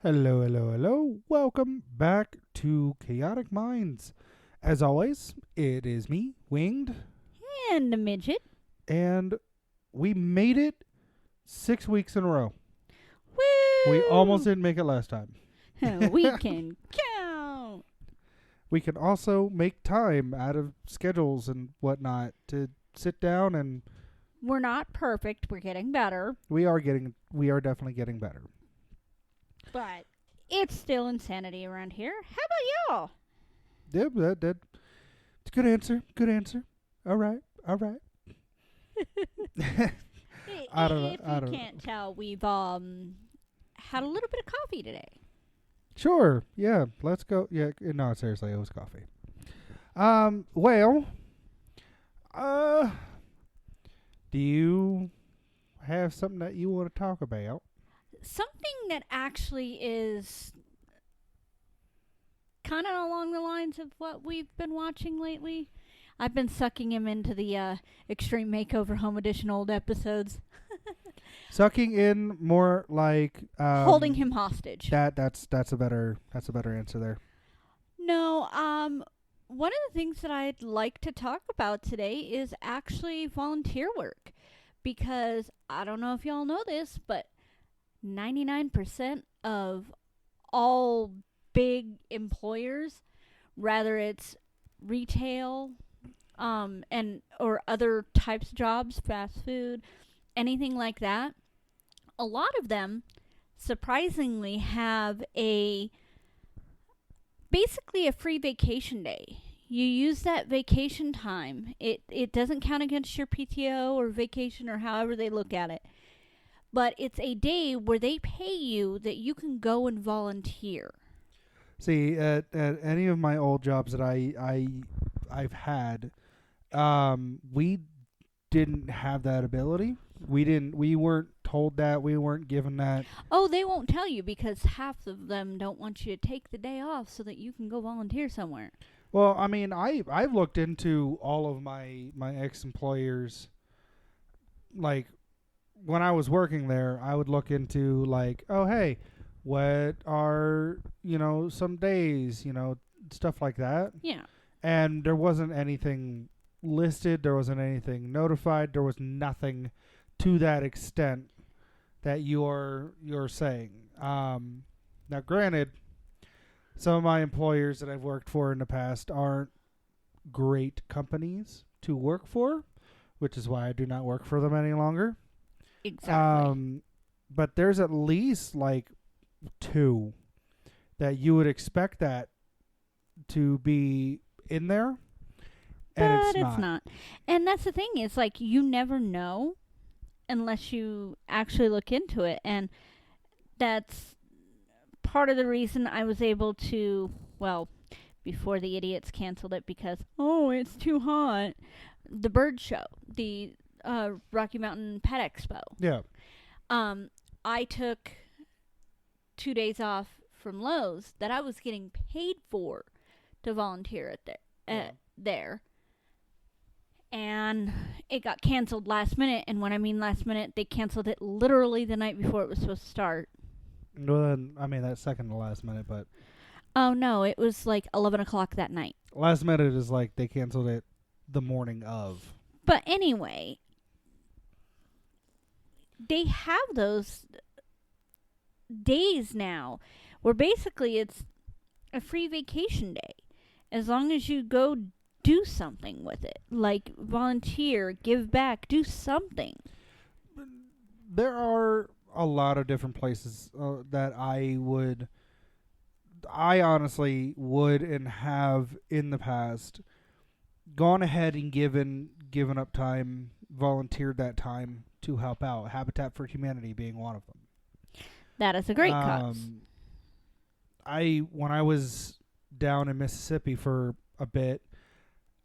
Hello, hello, hello. Welcome back to Chaotic Minds. As always, it is me, Winged, And a midget. and we made it 6 weeks in a row. We almost Woo! didn't make it last time. We can count. We can also make time out of schedules and whatnot to sit down, and We're not perfect. We're getting better. we are definitely getting better. But it's still insanity around here. How about Yep, that it's a good answer. Good answer. All right, all right. y'all? I don't know. If I you don't know. can't tell, we've had a little bit of coffee today. Sure. Yeah. Let's go. Yeah. No, seriously, it was coffee. Well, uh, do you have something that you want to talk about? Something that actually is kind of along the lines of what we've been watching lately. I've been sucking him into the Extreme Makeover Home Edition old episodes, Sucking in more like holding him hostage. that's a better answer there. No, one of the things that I'd like to talk about today is actually volunteer work. Because I don't know if y'all know this, but 99% of all big employers, whether it's retail, and or other types of jobs, fast food, anything like that, a lot of them surprisingly have a basically a free vacation day. You use that vacation time. It doesn't count against your PTO or vacation or however they look at it. But it's a day where they pay you that you can go and volunteer. See, at any of my old jobs that I've had, we didn't have that ability. We weren't told that. We weren't given that. Oh, they won't tell you because half of them don't want you to take the day off so that you can go volunteer somewhere. Well, I mean, I've looked into all of my ex employers. Like when I was working there, I would look into like, oh hey, what are some days, stuff like that. Yeah. And there wasn't anything listed. There wasn't anything notified. There was nothing to that extent that you're saying. Now, granted, some of my employers that I've worked for in the past aren't great companies to work for, which is why I do not work for them any longer. Exactly. But there's at least like two that you would expect that to be in there, and But it's it's not. not. And that's the thing, is like you never know unless you actually look into it. And that's part of the reason I was able to, well, before the idiots canceled it because, oh, it's too hot, the bird show, the Rocky Mountain Pet Expo. Yeah. Um, I took 2 days off from Lowe's that I was getting paid for to volunteer Yeah. there. And it got canceled last minute. And when I mean last minute, they canceled it literally the night before it was supposed to start. Well, then, I mean, that's second to last minute, but Oh no, it was like 11 o'clock that night. last minute is like they canceled it the morning of. But anyway, they have those days now where basically it's a free vacation day as long as you go do something with it, like volunteer, give back, do something. There are a lot of different places that I honestly would and have in the past gone ahead and given up time, volunteered that time to help out. Habitat for Humanity being one of them. That is a great cause. I when I was down in Mississippi for a bit,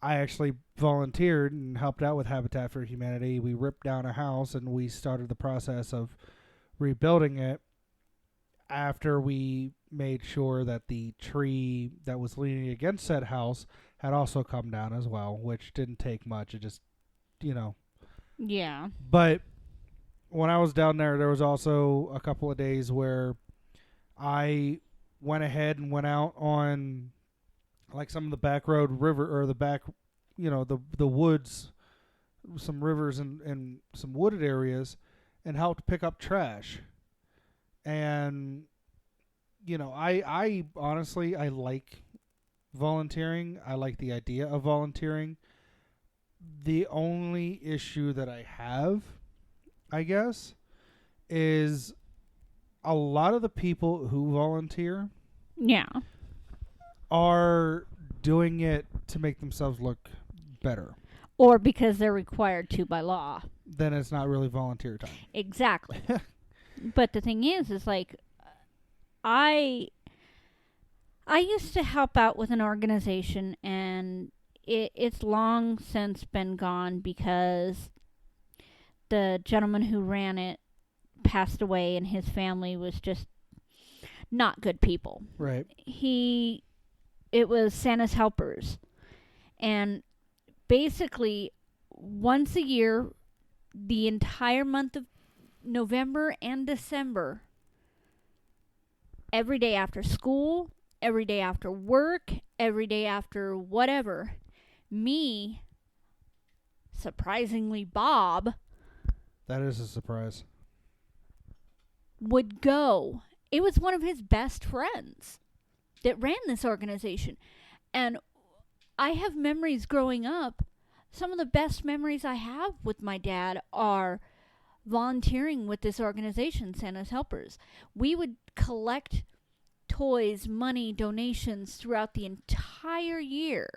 I actually volunteered and helped out with Habitat for Humanity. We ripped down a house and we started the process of rebuilding it after we made sure that the tree that was leaning against said house had also come down as well, which didn't take much. It just, you know. Yeah. But when I was down there was also a couple of days where I went ahead and went out on like some of the back road river or the back, the woods, some rivers and some wooded areas, and helped pick up trash. And I honestly I like volunteering. I like the idea of volunteering. The only issue that I have, I guess, is a lot of the people who volunteer Yeah. are doing it to make themselves look better. Or because they're required to by law. Then it's not really volunteer time. Exactly. But the thing is like, I used to help out with an organization, and it's long since been gone because the gentleman who ran it passed away, and his family was just not good people. Right. It was Santa's Helpers, and basically once a year, the entire month of November and December, every day after school, every day after work, every day after whatever, me, surprisingly Bob, That is a surprise. would go. It was one of his best friends that ran this organization. And I have memories growing up. Some of the best memories I have with my dad are volunteering with this organization, Santa's Helpers. We would collect toys, money, donations throughout the entire year.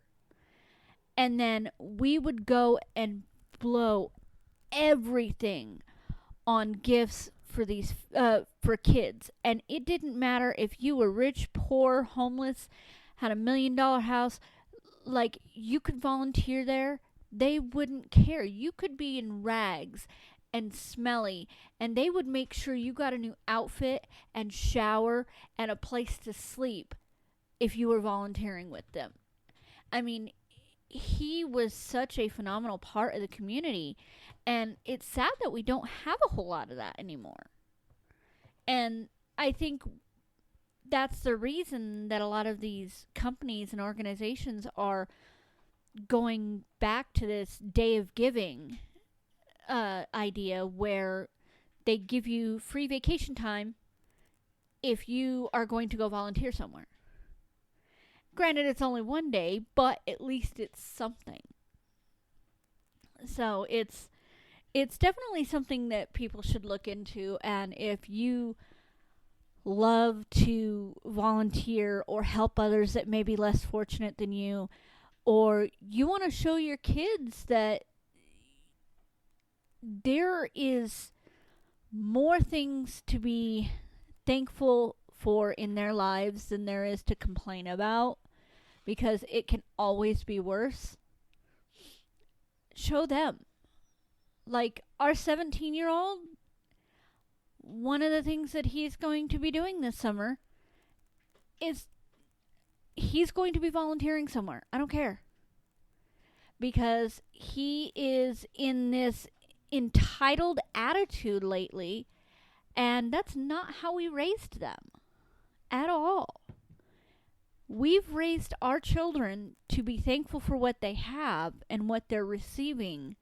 And then we would go and blow everything on gifts for these for kids. And it didn't matter if you were rich, poor, homeless, had $1 million house, like you could volunteer there. They wouldn't care. You could be in rags and smelly, and they would make sure you got a new outfit and shower and a place to sleep if you were volunteering with them. I mean, he was such a phenomenal part of the community, and it's sad that we don't have a whole lot of that anymore. And I think that's the reason that a lot of these companies and organizations are going back to this day of giving idea, where they give you free vacation time if you are going to go volunteer somewhere. Granted, it's only one day, but at least it's something. So it's definitely something that people should look into. And if you love to volunteer or help others that may be less fortunate than you, or you want to show your kids that there is more things to be thankful for in their lives than there is to complain about, because it can always be worse, show them. Like our 17-year-old, one of the things that he's going to be doing this summer is he's going to be volunteering somewhere. I don't care. Because he is in this entitled attitude lately, and that's not how we raised them at all. We've raised our children to be thankful for what they have and what they're receiving.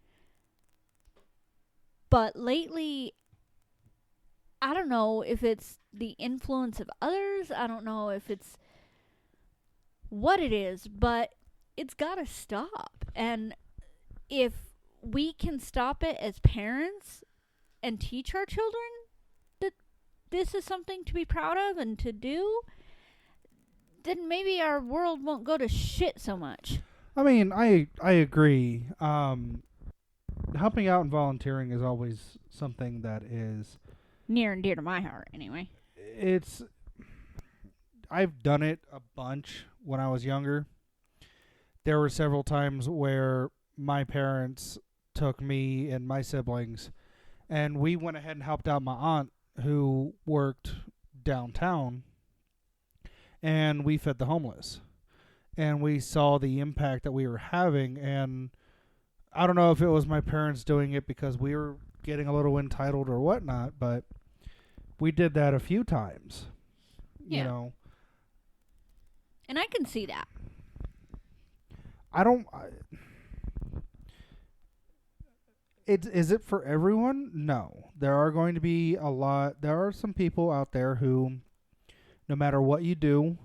But lately, I don't know if it's the influence of others. I don't know if it's what it is, but it's got to stop. And if we can stop it as parents and teach our children that this is something to be proud of and to do, then maybe our world won't go to shit so much. I mean, I agree. Helping out and volunteering is always something that is near and dear to my heart, anyway. I've done it a bunch when I was younger. There were several times where my parents took me and my siblings, and we went ahead and helped out my aunt who worked downtown, and we fed the homeless. And we saw the impact that we were having, and I don't know if it was my parents doing it because we were getting a little entitled or whatnot, but we did that a few times. You Yeah. know, And I can see that. I don't. Is it for everyone? No. There are going to be a lot. There are some people out there who, no matter what you do,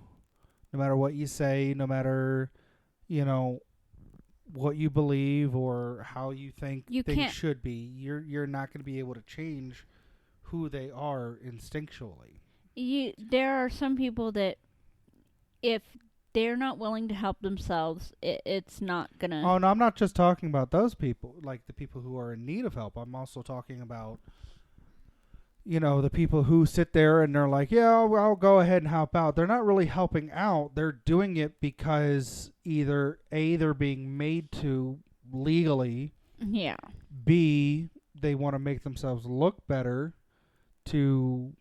no matter what you say, no matter you know what you believe or how you think You things can't. should be, you're not going to be able to change who they are instinctually. There are some people that if they're not willing to help themselves, it's not gonna. Oh no, I'm not just talking about those people, like the people who are in need of help. I'm also talking about the people who sit there and they're like, yeah, well, I'll go ahead and help out. They're not really helping out. They're doing it because either A, they're being made to legally, Yeah. B, they want to make themselves look better to,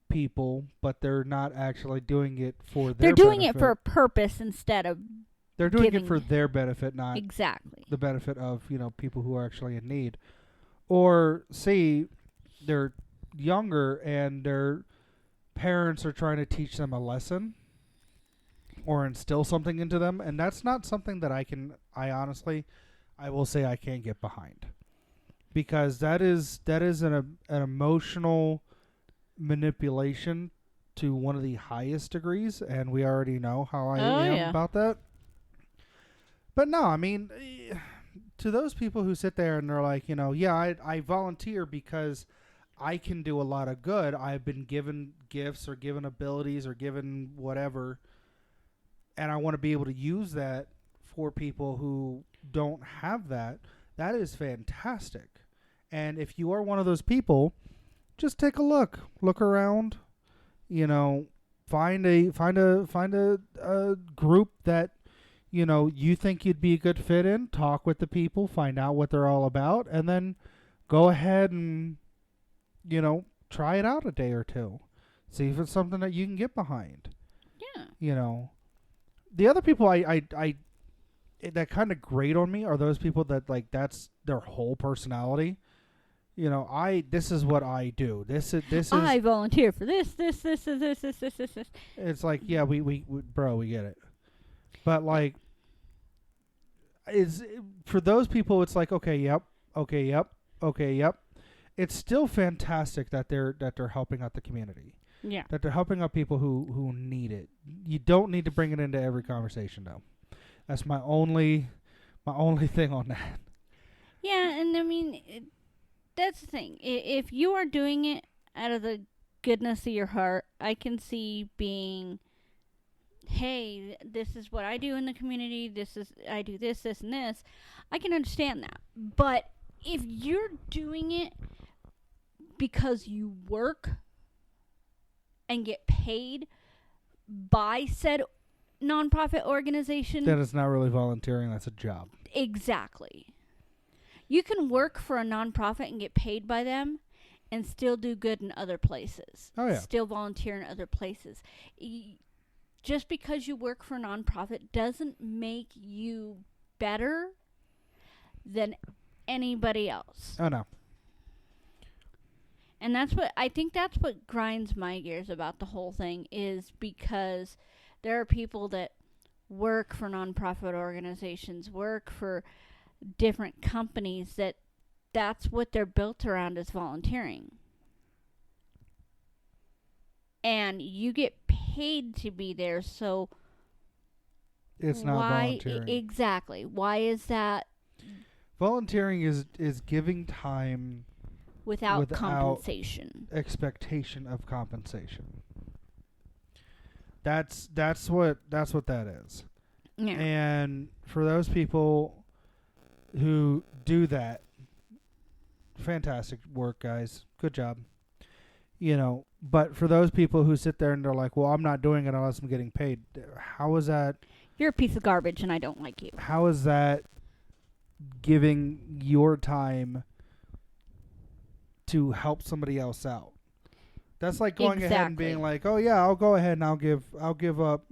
people, but they're not actually doing it for They're their doing it benefit. for a purpose instead of They're doing giving it for their benefit, not exactly. the benefit of, people who are actually in need. Or C, they're younger and their parents are trying to teach them a lesson or instill something into them, and that's not something that I honestly I will say I can't get behind, because that is an emotional manipulation to one of the highest degrees, and we already know how I Oh am yeah. about that. But no, I mean, to those people who sit there and they're like, yeah, I volunteer because I can do a lot of good. I've been given gifts or given abilities or given whatever, and I want to be able to use that for people who don't have that. That is fantastic. And if you are one of those people, just take a look. Look around. Find a group that you think you'd be a good fit in. Talk with the people. Find out what they're all about, and then go ahead and try it out a day or two. See if it's something that you can get behind. Yeah. The other people I that kind of grate on me are those people that like that's their whole personality. This is what I do. This is I volunteer for this. It's like, yeah, we bro, we get it. But like is for those people it's like, okay, yep, okay, yep, okay, yep. It's still fantastic that they're helping out the community. Yeah. That they're helping out people who need it. You don't need to bring it into every conversation though. That's my only thing on that. Yeah, and I mean that's the thing. If you are doing it out of the goodness of your heart, I can see being, hey, this is what I do in the community. I do this, and this. I can understand that. But if you're doing it because you work and get paid by said nonprofit organization, Then it's not really volunteering. That's a job. exactly. You can work for a nonprofit and get paid by them and still do good in other places. Oh, yeah. Still volunteer in other places. Just because you work for a nonprofit doesn't make you better than anybody else. Oh no. And that's what grinds my gears about the whole thing, is because there are people that work for nonprofit organizations, work for different companies, that's what they're built around, is volunteering. And you get paid to be there, so It's not volunteering. Exactly. Why is that Volunteering is giving time without compensation? expectation of compensation. That's what that is. Yeah. And for those people who do that, fantastic work, guys. Good job. But for those people who sit there and they're like, well, I'm not doing it unless I'm getting paid. How is that? You're a piece of garbage and I don't like you. How is that giving your time to help somebody else out? That's like going ahead and being like, oh yeah, I'll go ahead and I'll give up,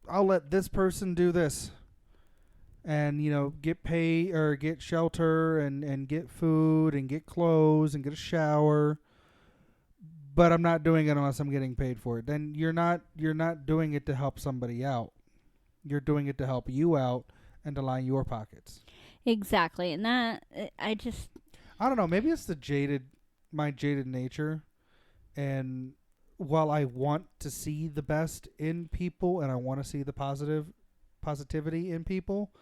I'll let this person do this. And get pay or get shelter and get food and get clothes and get a shower, but I'm not doing it unless I'm getting paid for it. Then you're not doing it to help somebody out. You're doing it to help you out and to line your pockets. Exactly. And that I don't know. Maybe it's my jaded nature, and while I want to see the best in people and I want to see the positivity in people,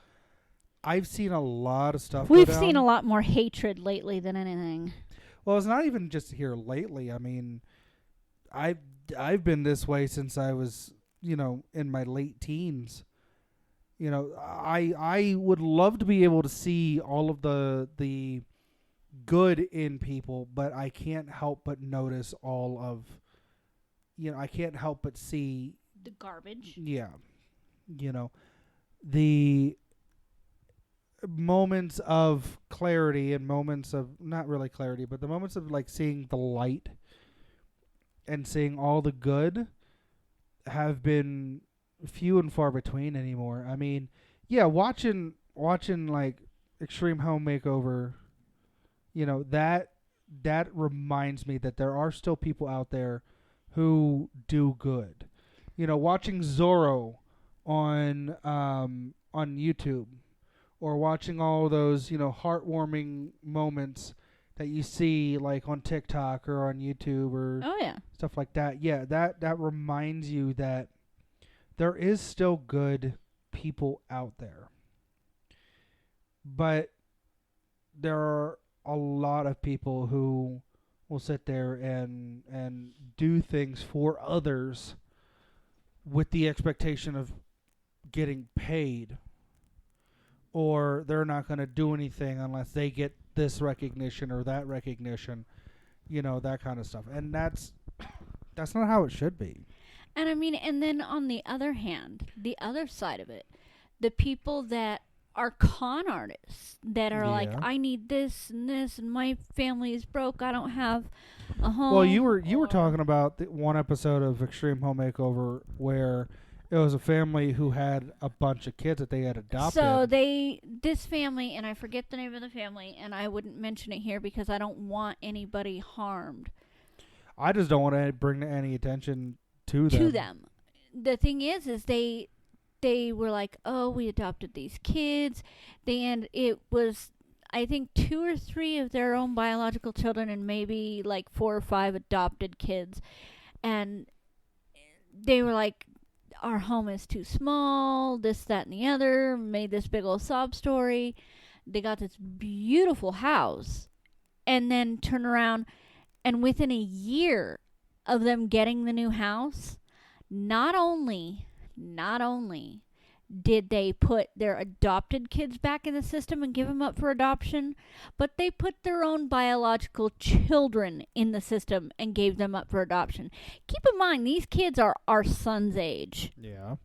I've seen a lot of stuff. We've seen a lot more hatred lately than anything. Well, it's not even just here lately. I mean, I've been this way since I was, in my late teens. I would love to be able to see all of the good in people, but I can't help but notice all of, I can't help but see the garbage. Yeah. The moments of clarity and moments of not really clarity, but the moments of like seeing the light and seeing all the good have been few and far between anymore. I mean, yeah, watching like Extreme Home Makeover, that reminds me that there are still people out there who do good. Watching Zorro on YouTube, or watching all those, heartwarming moments that you see like on TikTok or on YouTube or stuff like that. Yeah, that reminds you that there is still good people out there. But there are a lot of people who will sit there and do things for others with the expectation of getting paid, or they're not going to do anything unless they get this recognition or that recognition, that kind of stuff. And that's not how it should be. And I mean, and then on the other hand, the other side of it, the people that are con artists that are like, I need this and my family is broke, I don't have a home. Well, you were talking about the one episode of Extreme Home Makeover where it was a family who had a bunch of kids that they had adopted. So this family, and I forget the name of the family, and I wouldn't mention it here because I don't want anybody harmed. I just don't want to bring any attention to them. The thing is they were like, oh, we adopted these kids. And it was, I think, 2 or 3 of their own biological children and maybe like 4 or 5 adopted kids. And they were like, our home is too small, this, that, and the other, made this big old sob story. They got this beautiful house and then turn around, and within a year of them getting the new house, not only did they put their adopted kids back in the system and give them up for adoption, but they put their own biological children in the system and gave them up for adoption. Keep in mind, these kids are our son's age. Yeah.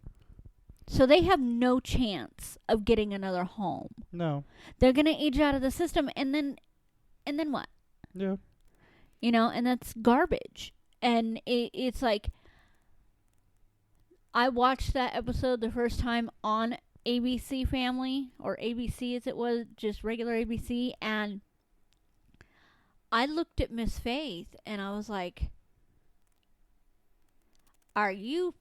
So they have no chance of getting another home. No. They're going to age out of the system, and then what? Yeah. And that's garbage. And it's like, I watched that episode the first time on ABC Family, or ABC as it was, just regular ABC, and I looked at Miss Faith and I was like, are you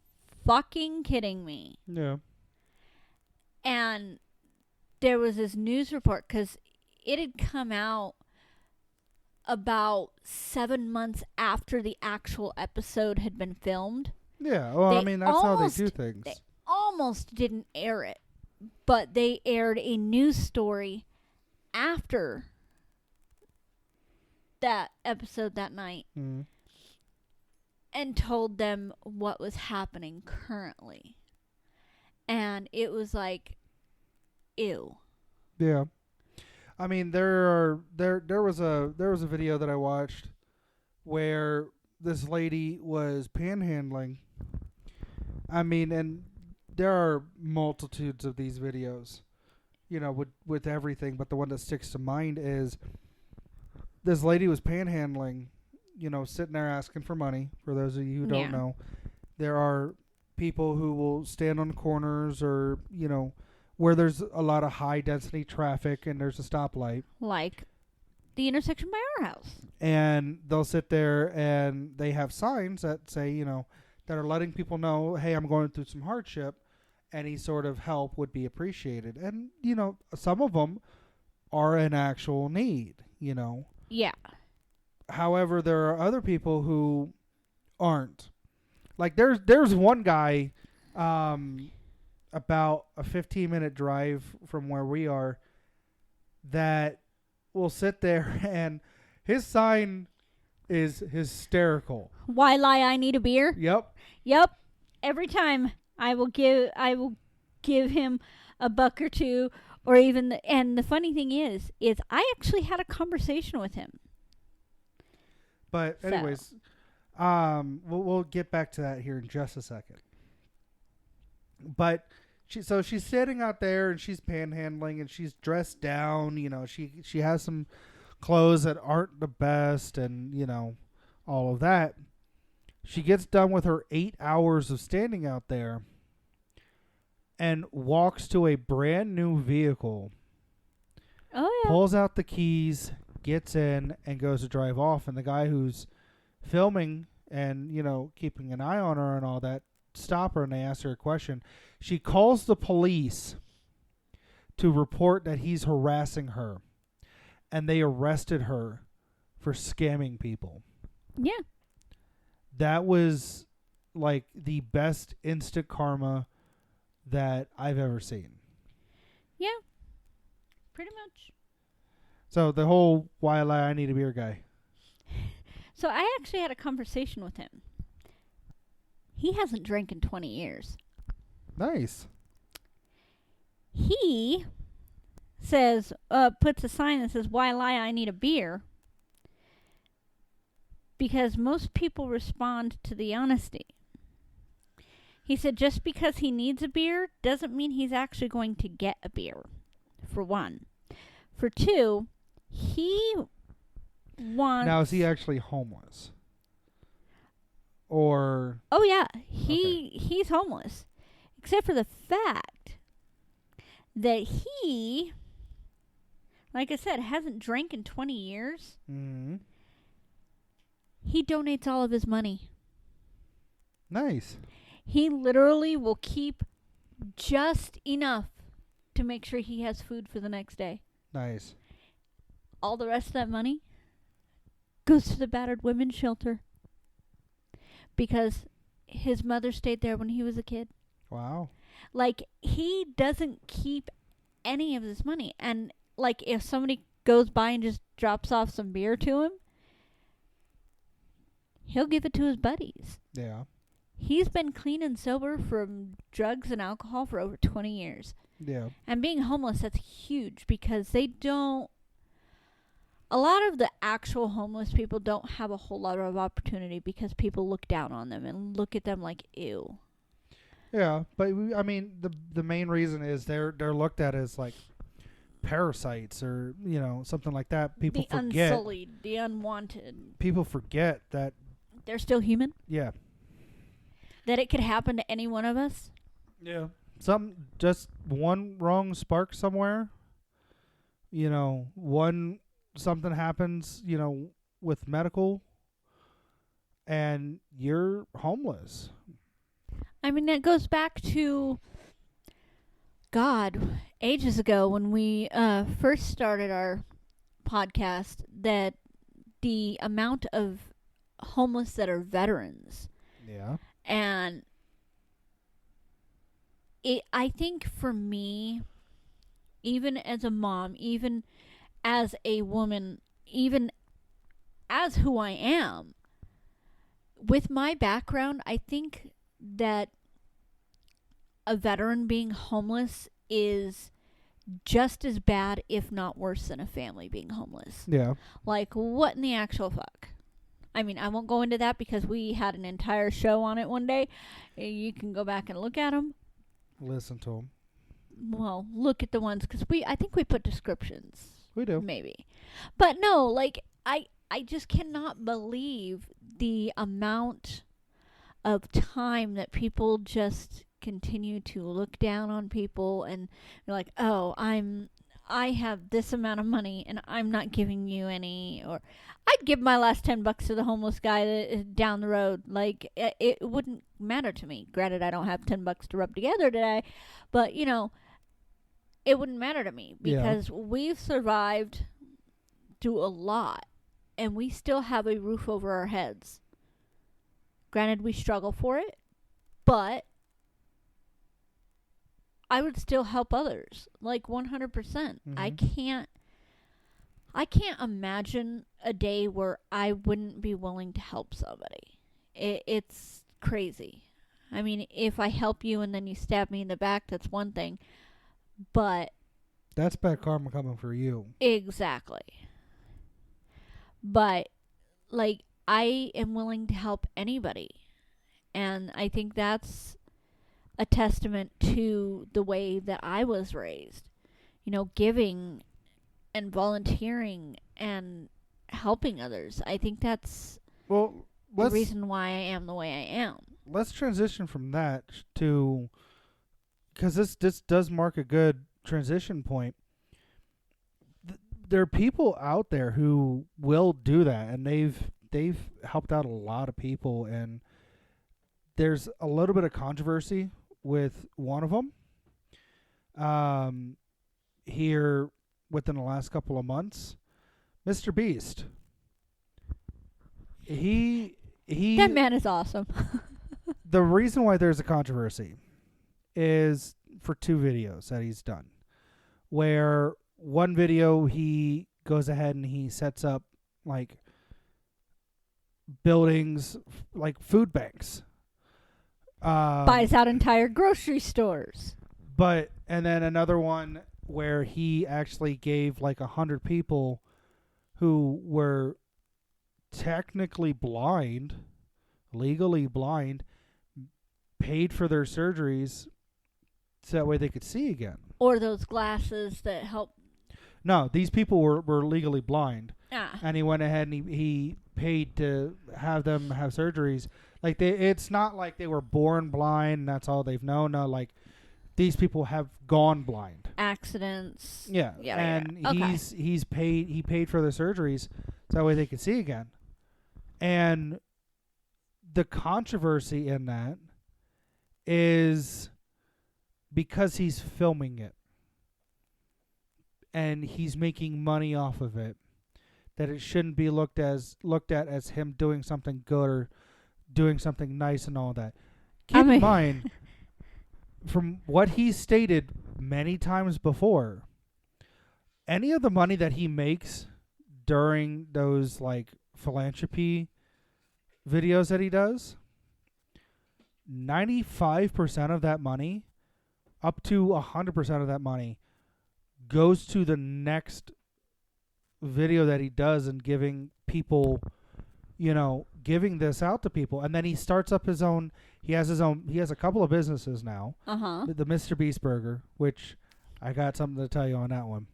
fucking kidding me? Yeah. And there was this news report, because it had come out about 7 months after the actual episode had been filmed. Yeah, well, I mean, that's how they do things. They almost didn't air it, but they aired a news story after that episode that night and told them what was happening currently. And it was like, ew. Yeah. I mean, there was a video that I watched where this lady was panhandling. I mean, and there are multitudes of these videos, with everything, but the one that sticks to mind is this lady was panhandling, sitting there asking for money. For those of you who don't know, there are people who will stand on corners or, where there's a lot of high density traffic and there's a stoplight. Like the intersection by our house. and they'll sit there and they have signs that say, that are letting people know, hey, I'm going through some hardship. Any sort of help would be appreciated. And, some of them are in actual need. Yeah. However, there are other people who aren't. Like there's one guy about a 15-minute drive from where we are that will sit there and his sign is hysterical. Why lie? I need a beer. Yep. Every time I will give him a buck or two, or even and the funny thing is I actually had a conversation with him. But anyways, we'll get back to that here in just a second. But she's sitting out there and she's panhandling and she's dressed down. She has some clothes that aren't the best and all of that. She gets done with her 8 hours of standing out there and walks to a brand new vehicle. Oh yeah. Pulls out the keys, gets in, and goes to drive off. And the guy who's filming and keeping an eye on her and all that stop her and they ask her a question. She calls the police to report that he's harassing her, and they arrested her for scamming people. Yeah. That was like the best instant karma that I've ever seen. Yeah. Pretty much. So the whole why lie I need a beer guy. So I actually had a conversation with him. He hasn't drank in 20 years. Nice. He says, puts a sign that says, why lie, I need a beer. Because most people respond to the honesty. He said just because he needs a beer doesn't mean he's actually going to get a beer, for one. For two, he wants... Now, is he actually homeless? Or... Oh, yeah. He's homeless. Except for the fact that he, like I said, hasn't drank in 20 years. Mm-hmm. He donates all of his money. Nice. He literally will keep just enough to make sure he has food for the next day. Nice. All the rest of that money goes to the battered women's shelter. Because his mother stayed there when he was a kid. Wow. Like, he doesn't keep any of his money. And, like, if somebody goes by and just drops off some beer to him, he'll give it to his buddies. Yeah. He's been clean and sober from drugs and alcohol for over 20 years. Yeah. And being homeless, that's huge because they don't... A lot of the actual homeless people don't have a whole lot of opportunity because people look down on them and look at them like, ew. Yeah, but I mean, the main reason is they're looked at as like parasites or something like that. People forget. Unsullied, the unwanted. People forget that they're still human. Yeah. That it could happen to any one of us. Yeah. Just one wrong spark somewhere. Something happens, with medical, and you're homeless. I mean, that goes back to, God, ages ago when we first started our podcast, that the amount of homeless that are veterans. Yeah. And I think for me, even as a mom, even as a woman, even as who I am, with my background, I think that a veteran being homeless is just as bad, if not worse, than a family being homeless. Yeah. Like, what in the actual fuck? I mean, I won't go into that because we had an entire show on it one day. You can go back and look at them. Listen to them. Well, look at the ones, because I think we put descriptions. We do. Maybe. But no, like, I just cannot believe the amount of time that people just continue to look down on people and they're like, oh, I have this amount of money and I'm not giving you any. Or I'd give my last $10 to the homeless guy that is down the road. Like, it wouldn't matter to me. Granted, I don't have $10 to rub together today, but it wouldn't matter to me Yeah. because we've survived through a lot, and we still have a roof over our heads. Granted, we struggle for it, but I would still help others, like 100%. Mm-hmm. I can't imagine a day where I wouldn't be willing to help somebody. It's crazy. I mean, if I help you and then you stab me in the back, that's one thing. But That's bad karma coming for you. exactly. But like, I am willing to help anybody. And I think that's a testament to the way that I was raised. Giving and volunteering and helping others. I think that's Well, the let's reason why I am the way I am. let's transition from that to, because this does mark a good transition point. There are people out there who will do that, and they've helped out a lot of people, and there's a little bit of controversy with one of them here within the last couple of months. MrBeast. That man is awesome. The reason why there's a controversy is for two videos that he's done, where one video he goes ahead and he sets up like buildings, like food banks, Buys out entire grocery stores. and then another one where he actually gave like 100 people who were technically blind, legally blind, paid for their surgeries so that way they could see again. Or those glasses that help. No, these people were legally blind. Ah. And he went ahead and he paid to have them have surgeries. Like it's not like they were born blind and that's all they've known. No, like these people have gone blind. Accidents. Yeah, Yada, and yada. Okay. he paid for the surgeries so that way they could see again. And the controversy in that is because he's filming it and he's making money off of it, that it shouldn't be looked at as him doing something good or doing something nice and all that. Keep in mind, from what he stated many times before, any of the money that he makes during those like philanthropy videos that he does, 95% of that money, up to 100% of that money, goes to the next video that he does and giving people, giving this out to people. And then he starts up his own. He has a couple of businesses now. The MrBeast Burger, which I got something to tell you on that one.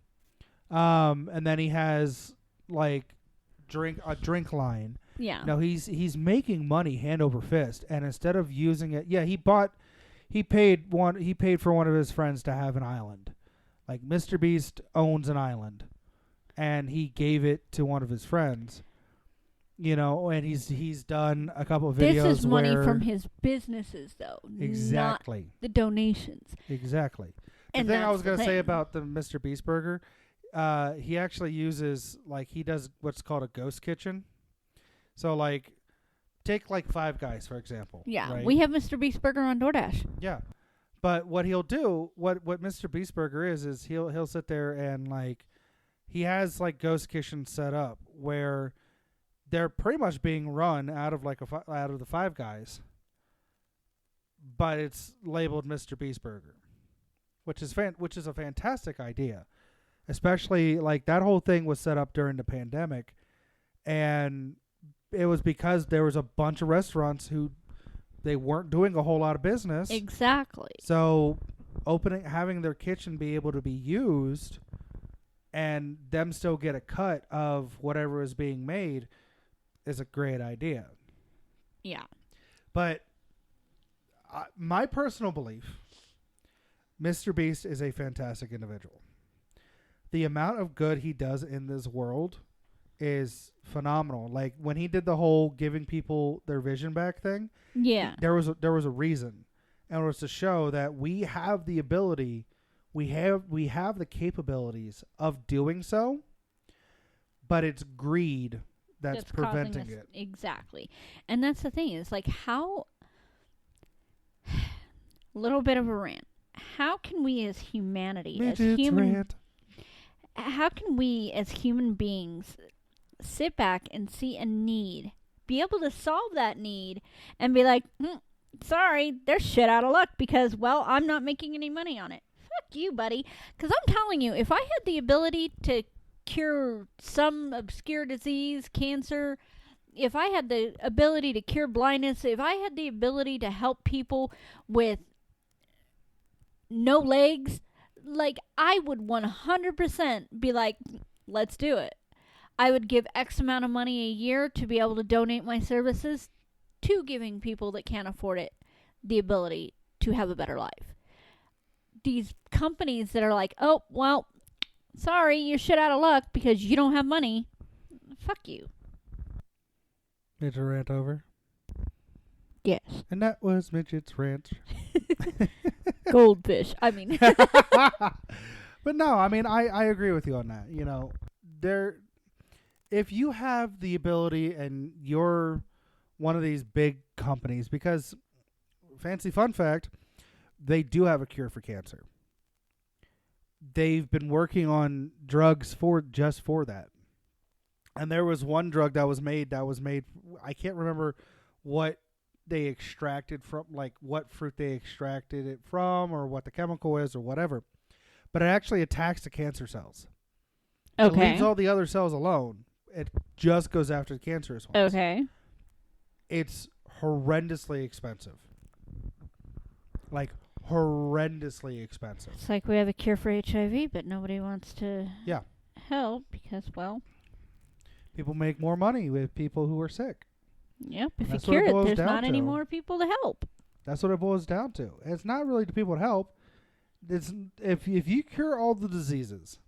And then he has like a drink line. Yeah. No, he's making money hand over fist, and instead of using it, he paid for one of his friends to have an island. Like MrBeast owns an island, and he gave it to one of his friends. And he's done a couple of videos. This is money from his businesses, though. Exactly. Not the donations. Exactly. And the thing I was going to say about the MrBeast Burger, he actually uses, like, he does what's called a ghost kitchen. So, like, take, like, Five Guys, for example. Yeah, right? we have MrBeast Burger on DoorDash. Yeah. But what he'll do, what MrBeast Burger is he'll sit there and, like, he has, like, ghost kitchens set up where they're pretty much being run out of, like, out of the Five Guys. But it's labeled MrBeast Burger, which is a fantastic idea. Especially, like, that whole thing was set up during the pandemic, and it was because there was a bunch of restaurants who they weren't doing a whole lot of business. Exactly. So having their kitchen be able to be used and them still get a cut of whatever is being made is a great idea. Yeah. But my personal belief, MrBeast is a fantastic individual. The amount of good he does in this world is phenomenal. Like when he did the whole giving people their vision back thing, Yeah. there was a reason, and it was to show that we have the ability, we have the capabilities of doing so, but it's greed that's preventing causing us, it. exactly. And that's the thing is like how little bit of a rant. How can we as humanity, as Midgets human, rant. how can we as human beings sit back and see a need, be able to solve that need, and be like, sorry, they're shit out of luck because, well, I'm not making any money on it. Fuck you, buddy. Because I'm telling you, if I had the ability to cure some obscure disease, cancer, if I had the ability to cure blindness, if I had the ability to help people with no legs, like, I would 100% be like, let's do it. I would give X amount of money a year to be able to donate my services to giving people that can't afford it the ability to have a better life. These companies that are like, oh, well, sorry, you're shit out of luck because you don't have money. Fuck you. Midget rant over. Yes. And that was Midget's rant. Goldfish. I mean. But no, I mean, I agree with you on that. You know, if you have the ability and you're one of these big companies, because fancy fun fact, they do have a cure for cancer. They've been working on drugs just for that. And there was one drug that was made, I can't remember what they extracted from, like what fruit they extracted it from or what the chemical is or whatever. But it actually attacks the cancer cells. It leaves all the other cells alone. It just goes after the cancerous ones. Okay. It's horrendously expensive. Like, horrendously expensive. It's like we have a cure for HIV, but nobody wants to help because, well, people make more money with people who are sick. Yep, if you That's what it cure it, boils there's down not any to. more people to help. That's what it boils down to. And it's not really the people to help. It's if you cure all the diseases,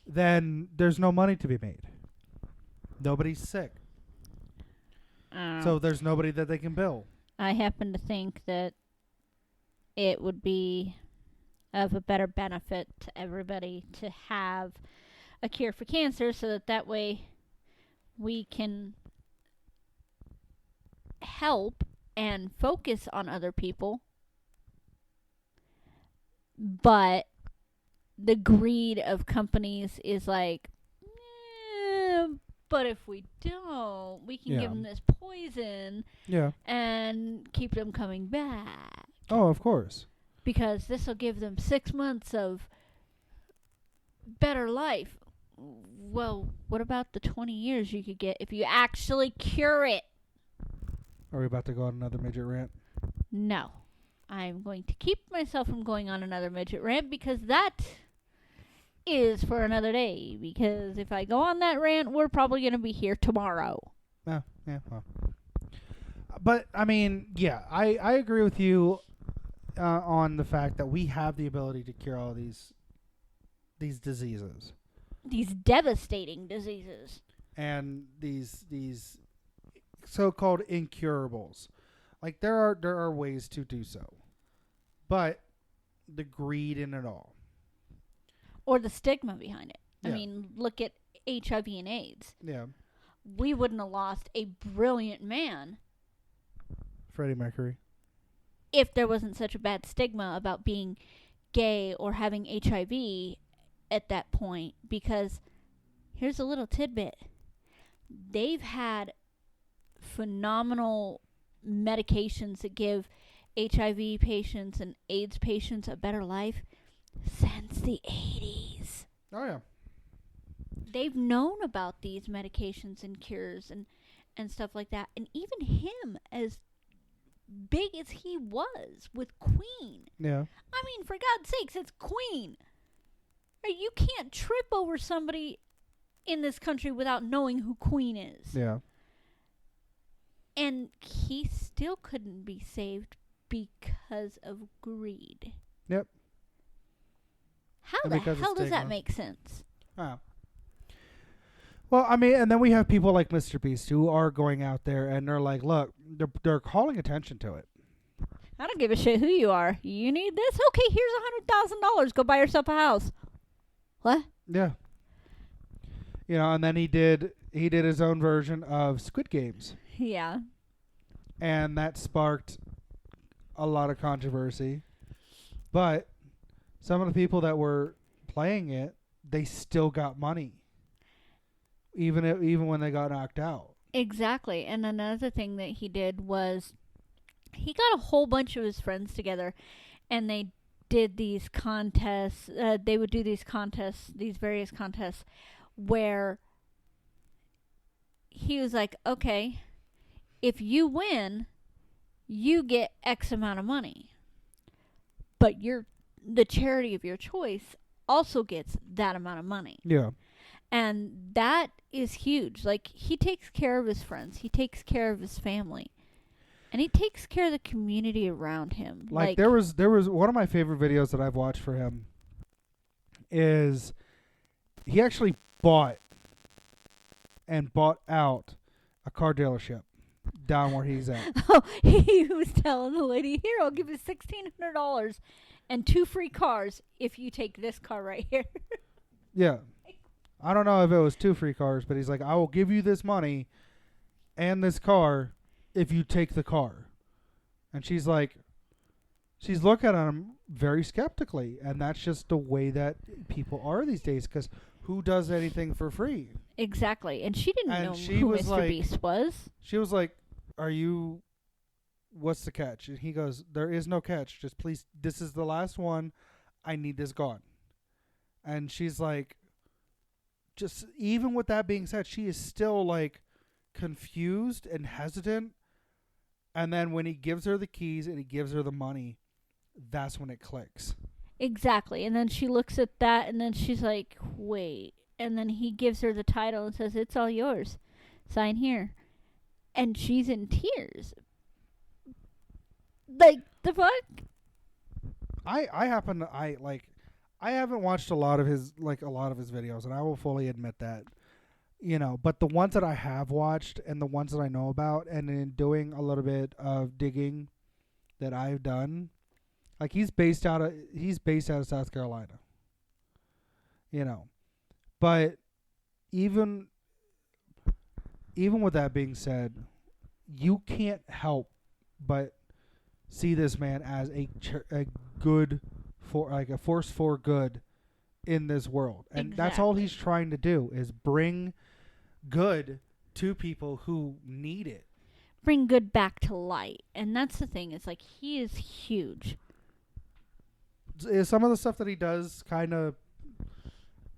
then there's no money to be made. Nobody's sick. So there's nobody that they can bill. I happen to think that it would be of a better benefit to everybody to have a cure for cancer so that way we can help and focus on other people. But the greed of companies is like, but if we don't, we can give them this poison and keep them coming back. Oh, of course. Because this will give them 6 months of better life. Well, what about the 20 years you could get if you actually cure it? Are we about to go on another midget rant? No. I'm going to keep myself from going on another midget rant because that is for another day. Because if I go on that rant, we're probably going to be here tomorrow. Oh, yeah, well. But, I mean, yeah, I agree with you on the fact that we have the ability to cure all these diseases. These devastating diseases. And these so-called incurables. Like, there are ways to do so. But the greed in it all. Or the stigma behind it. Yeah. I mean, look at HIV and AIDS. Yeah. We wouldn't have lost a brilliant man Freddie Mercury. if there wasn't such a bad stigma about being gay or having HIV at that point. Because here's a little tidbit. They've had phenomenal medications that give HIV patients and AIDS patients a better life since the 80s. Oh, yeah. They've known about these medications and cures and stuff like that. And even him, as big as he was with Queen. Yeah. I mean, for God's sakes, it's Queen. You can't trip over somebody in this country without knowing who Queen is. Yeah. And he still couldn't be saved because of greed. Yep. How And the because of hell does that stigma. make sense? Well, I mean, and then we have people like MrBeast who are going out there and they're like, look, they're calling attention to it. I don't give a shit who you are. You need this? Okay, here's $100,000. Go buy yourself a house. What? Yeah. You know, and then he did his own version of Squid Games. Yeah. And that sparked a lot of controversy. But some of the people that were playing it, they still got money. Even when they got knocked out. Exactly. And another thing that he did was he got a whole bunch of his friends together and they did these contests. They would do these contests, these various contests where he was like, okay, if you win, you get X amount of money. But the charity of your choice also gets that amount of money. Yeah. And that is huge. Like, he takes care of his friends. He takes care of his family. And he takes care of the community around him. Like there was one of my favorite videos that I've watched for him is he actually bought out a car dealership down where he's at. Oh, he was telling the lady, here, I'll give you $1,600 and 2 free cars if you take this car right here. Yeah. I don't know if it was 2 free cars, but he's like, I will give you this money and this car if you take the car. And she's looking at him very skeptically. And that's just the way that people are these days, because who does anything for free? Exactly. And she didn't know she who was MrBeast was. She was like, what's the catch? And he goes, there is no catch. Just please, this is the last one. I need this gone. And she's like, just even with that being said, she is still like confused and hesitant. And then when he gives her the keys and he gives her the money, that's when it clicks. Exactly. And then she looks at that and then she's like, wait. And then he gives her the title and says, it's all yours. Sign here. And she's in tears. Like, the fuck? I haven't watched a lot of his videos, and I will fully admit that. You know, but the ones that I have watched and the ones that I know about, and in doing a little bit of digging that I've done, like he's based out of South Carolina. You know. But even with that being said, you can't help but see this man as a force for good in this world. And That's all he's trying to do, is bring good to people who need it. Bring good back to light. And that's the thing. It's like, he is huge. Is some of the stuff that he does kind of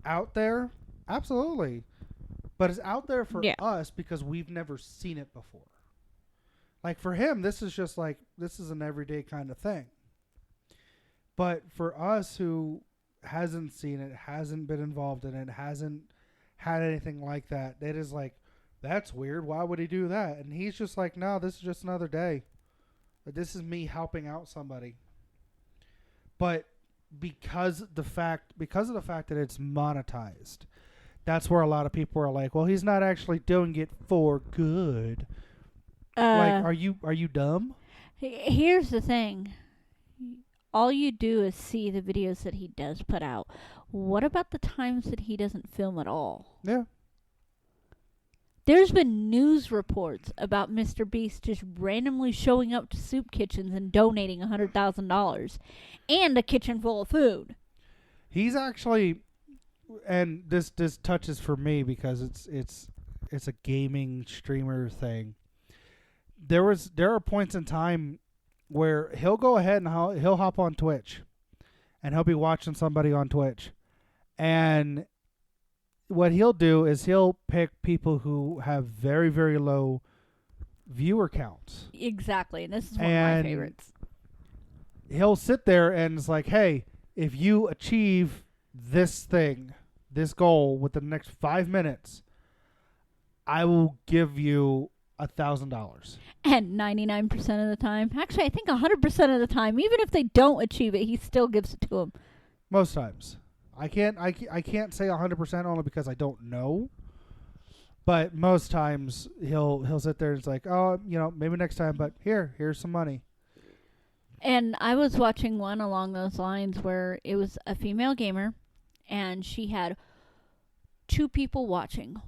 out there? Absolutely. But it's out there for us because we've never seen it before. Like for him, this is an everyday kind of thing. But for us who hasn't seen it, hasn't been involved in it, hasn't had anything like that, it is like, that's weird. Why would he do that? And he's just like, no, this is just another day. This is me helping out somebody. But because of the fact that it's monetized, that's where a lot of people are like, well, he's not actually doing it for good. Like, are you dumb? Here's the thing. All you do is see the videos that he does put out. What about the times that he doesn't film at all? Yeah. There's been news reports about MrBeast just randomly showing up to soup kitchens and donating $100,000 and a kitchen full of food. He's actually, and this touches for me because it's a gaming streamer thing. There are points in time where he'll go ahead and he'll hop on Twitch, and he'll be watching somebody on Twitch, and what he'll do is he'll pick people who have very, very low viewer counts. Exactly, and this is one of my favorites. He'll sit there and it's like, hey, if you achieve this goal within the next 5 minutes, I will give you $1,000. And 99% of the time, actually I think 100% of the time, even if they don't achieve it, he still gives it to them. Most times. I can't say 100% only because I don't know. But most times he'll sit there and it's like, oh, maybe next time, but here's some money. And I was watching one along those lines where it was a female gamer, and she had two people watching.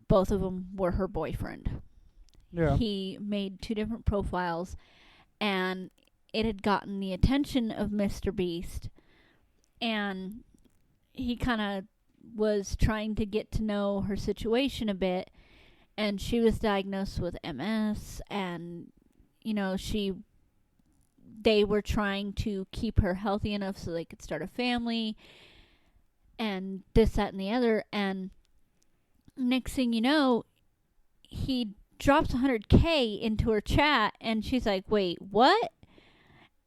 Both of them were her boyfriend. Yeah. He made two different profiles, and it had gotten the attention of MrBeast, and he kind of was trying to get to know her situation a bit, and she was diagnosed with MS, and they were trying to keep her healthy enough so they could start a family, and this, that, and the other. And next thing you know, he drops 100K into her chat, and she's like, wait, what?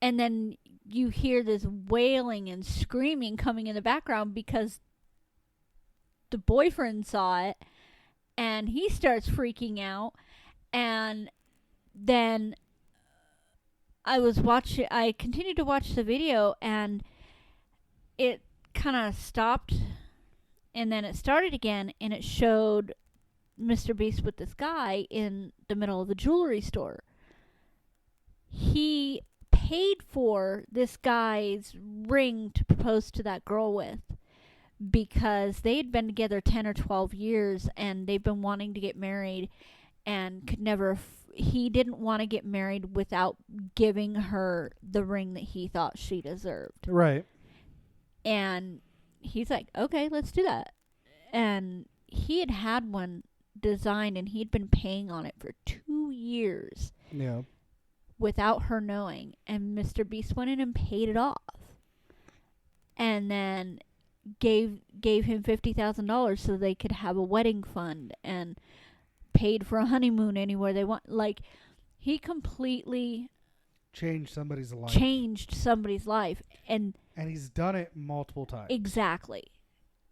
And then you hear this wailing and screaming coming in the background because the boyfriend saw it, and he starts freaking out. And then I continued to watch the video, and it kind of stopped, and then it started again, and it showed MrBeast with this guy in the middle of the jewelry store. He paid for this guy's ring to propose to that girl with because they had been together 10 or 12 years, and they've been wanting to get married and could never he didn't want to get married without giving her the ring that he thought she deserved. Right. And he's like, okay, let's do that. And he had one designed, and he'd been paying on it for 2 years. Yeah. Without her knowing. And MrBeast went in and paid it off. And then gave him $50,000 so they could have a wedding fund, and paid for a honeymoon anywhere they want. Like, he completely changed somebody's life. And he's done it multiple times. Exactly.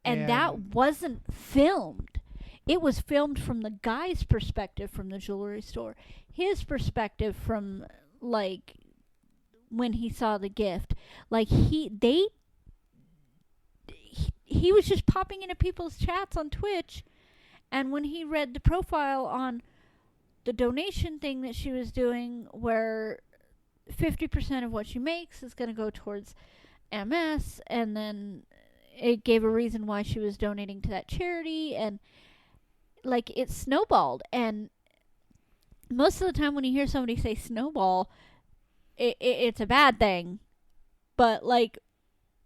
And that wasn't filmed. It was filmed from the guy's perspective from the jewelry store. His perspective from, like, when he saw the gift. Like, he was just popping into people's chats on Twitch, and when he read the profile on the donation thing that she was doing, where 50% of what she makes is going to go towards MS, and then it gave a reason why she was donating to that charity, and like, it snowballed. And most of the time when you hear somebody say snowball, it's a bad thing. But, like,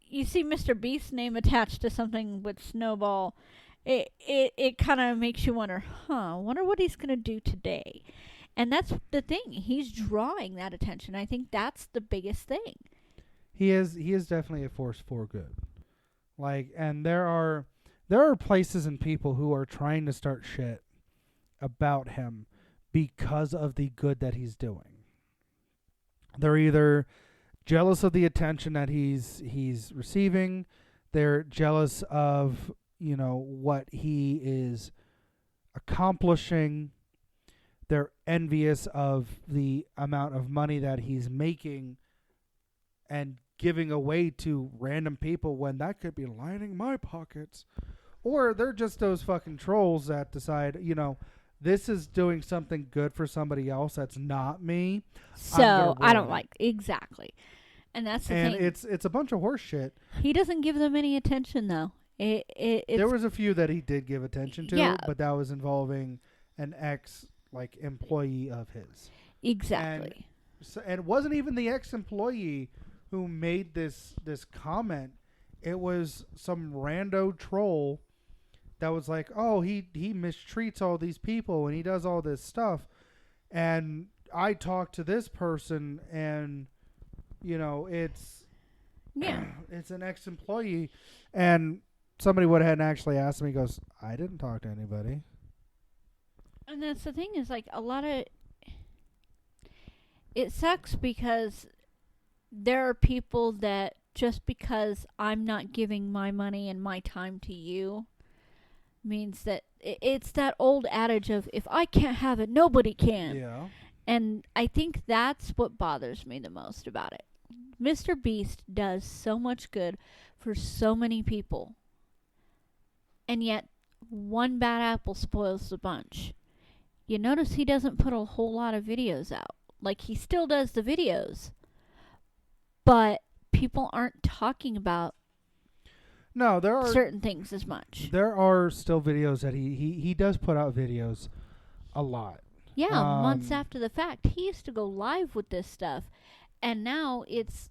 you see MrBeast's name attached to something with snowball, it kind of makes you wonder, I wonder what he's going to do today. And that's the thing. He's drawing that attention. I think that's the biggest thing. He is definitely a force for good. Like, and there are places and people who are trying to start shit about him because of the good that he's doing. They're either jealous of the attention that he's receiving, they're jealous of, what he is accomplishing, they're envious of the amount of money that he's making and giving away to random people when that could be lining my pockets. Or they're just those fucking trolls that decide, this is doing something good for somebody else that's not me. So I don't like exactly. And that's the thing. And it's a bunch of horse shit. He doesn't give them any attention, though. There was a few that he did give attention to, yeah, but that was involving an employee of his. Exactly. And it wasn't even the ex-employee who made this comment. It was some rando troll that was like, oh, he mistreats all these people and he does all this stuff. And I talked to this person, and it's an ex-employee, and somebody went ahead and actually asked me, he goes, I didn't talk to anybody. And that's the thing, is like, a lot of it sucks because there are people that just because I'm not giving my money and my time to you means that it's that old adage of, if I can't have it, nobody can. Yeah. And I think that's what bothers me the most about it. MrBeast does so much good for so many people. And yet, one bad apple spoils the bunch. You notice he doesn't put a whole lot of videos out. Like, he still does the videos, but people aren't talking about No, there are certain things as much. there are still videos that he does put out videos a lot. Yeah, months Um, after the fact. He used to go live with this stuff. And now it's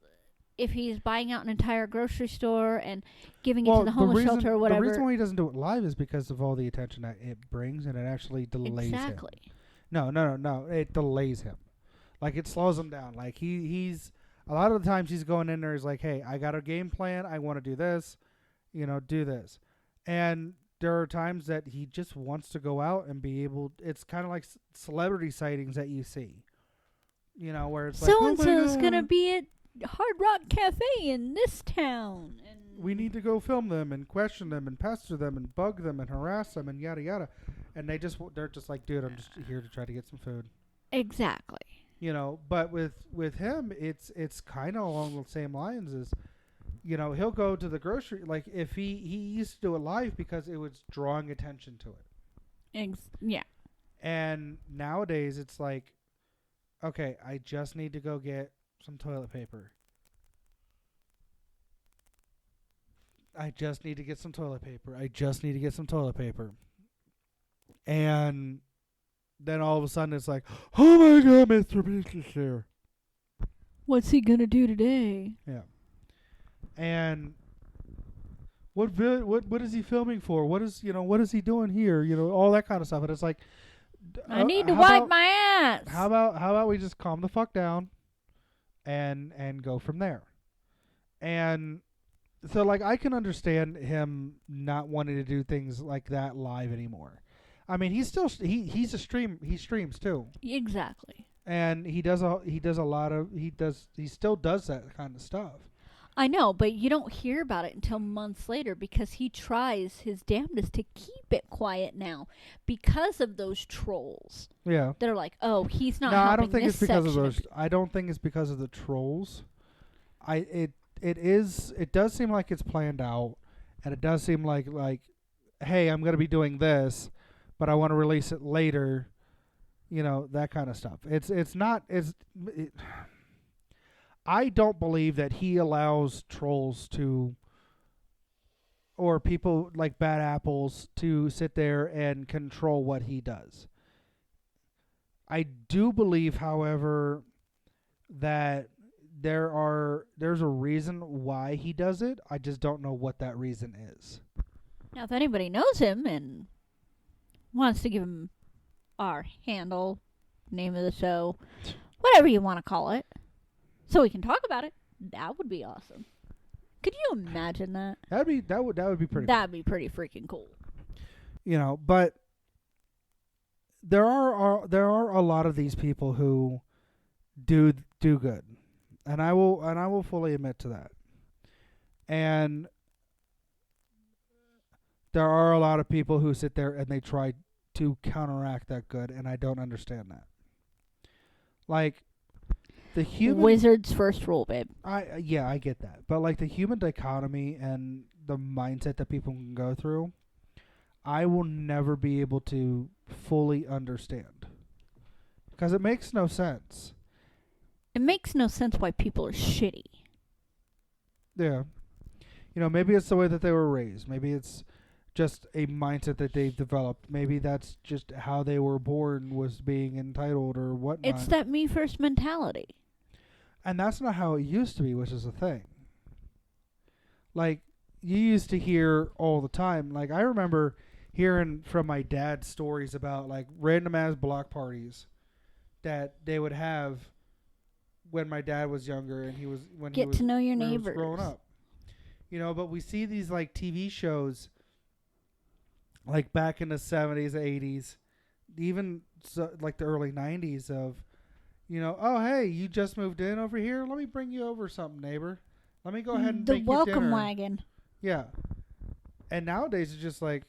if he's buying out an entire grocery store and giving it to the homeless shelter or whatever. The reason why he doesn't do it live is because of all the attention that it brings, and it actually delays him. Exactly. No. It delays him. Like, it slows him down. Like, he's a lot of the times he's going in there. He's like, hey, I got a game plan. I want to do this. Do this. And there are times that he just wants to go out and be able. It's kind of like celebrity sightings that you see. Where it's like, So oh and my so's God, gonna be at Hard Rock Cafe in this town. And we need to go film them and question them and pester them and bug them and harass them and yada yada. And they're just like, dude, I'm just here to try to get some food. Exactly. But with him, it's kind of along the same lines as, he'll go to the grocery, like, if he used to do it live because it was drawing attention to it. Yeah. And nowadays it's like, okay, I just need to go get some toilet paper. I just need to get some toilet paper. I just need to get some toilet paper. And then all of a sudden it's like, oh my God, MrBeast is here. What's he gonna do today? Yeah. And what is he filming for? What is he doing here? All that kind of stuff. And it's like, I need to wipe my ass. How about we just calm the fuck down and go from there? And so, like, I can understand him not wanting to do things like that live anymore. I mean, he's still he streams too. Exactly. And he still does that kind of stuff. I know, but you don't hear about it until months later because he tries his damnedest to keep it quiet now because of those trolls. Yeah. That are like, oh, he's not No, helping I don't think this it's because of section those. I don't think it's because of the trolls. It does seem like it's planned out, and it does seem like, hey, I'm going to be doing this, but I want to release it later. That kind of stuff. I don't believe that he allows trolls or people like bad apples to sit there and control what he does. I do believe, however, that there's a reason why he does it. I just don't know what that reason is. Now, if anybody knows him and wants to give him our handle, name of the show, whatever you want to call it, so we can talk about it, that would be awesome. Could you imagine that? That would be pretty. That'd be pretty freaking cool. But there are a lot of these people who do good, and I will fully admit to that. And there are a lot of people who sit there and they try to counteract that good, and I don't understand that. Like, the human Wizard's first rule, babe. I get that. But, like, the human dichotomy and the mindset that people can go through, I will never be able to fully understand. Because it makes no sense. It makes no sense why people are shitty. Yeah. Maybe it's the way that they were raised. Maybe it's just a mindset that they've developed. Maybe that's just how they were born, was being entitled or whatnot. It's that me first mentality. And that's not how it used to be, which is the thing. Like, you used to hear all the time. Like, I remember hearing from my dad stories about, like, random ass block parties that they would have when my dad was younger and he was to know your when he was neighbors. growing up. But we see these, like, TV shows, like, back in the 70s, 80s, even like the early 90s of, oh, hey, you just moved in over here? Let me bring you over something, neighbor. Let me go ahead and the make welcome you dinner. wagon. Yeah. And nowadays it's just like,